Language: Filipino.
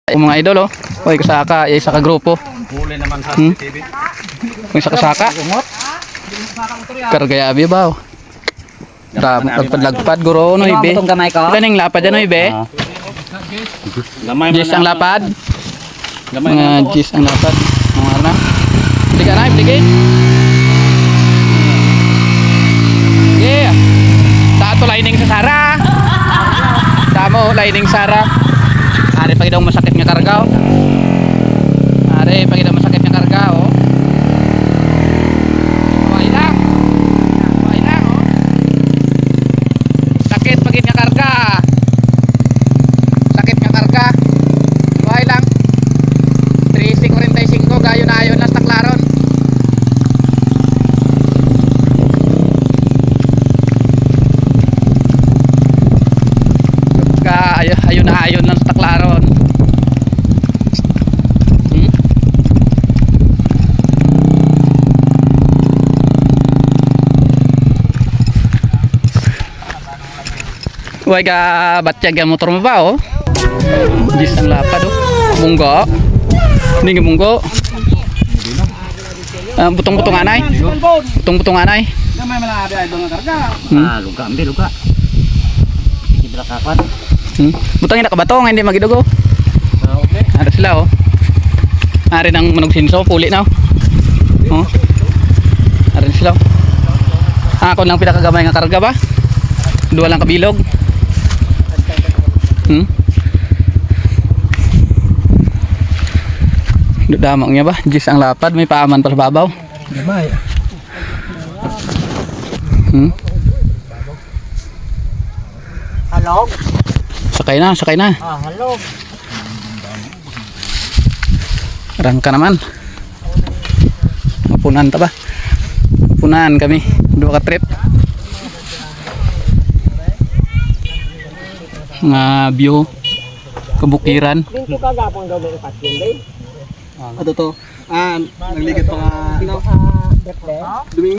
Mga idol oh. Oy kasaka, isa ka grupo. Huli naman sa TV. Kung isa kasaka. Kargaya abi ba? Lagpad guro no ibe. Kaning lapad ano ibe? Gamay Jis ang lapad. Gamay Mga jis ang lapad. Mga na. Bili na, bili. Yeah. Tato lining sa Sara. Tamo lining Sara. Ari pag daw masakit nga karga oh. Ari pag daw masakit nga karga oh. Wai lang oh. Sakit pag nga karga. Sakit nga karga. Wai lang. 345 gayo na ayon lang taklaron. Ayun na ayun lang sa taklaron. Huwag ka batyag ang motor mo ba oh? Jis ang lapad oh. Munggo. Hindi nga munggo. Butong-butong anay. Butong-butong anay. Gamay man abi ay dong karga. Luga ambil luga. Di belakapan. Butang ina ka batong hindi magidugo. Okay. Ada sila oh. Ari nang manog sinso puli na oh. Ari sila. Ako lang pinakagamay nga karga ba? Dua lang kabilog. Damang niya ba? Jis ang lapad, may paaman pa sa babaw. Gamay. Halog. Sakay na, sakay na. Halog. Rangka naman. Mapunan ta ba? Mapunan kami. Dua ka trip. Nga view kabukiran. Dito kagapon daw may patyon day. Ato to. Nagligid pa nga Birthday. Domingo.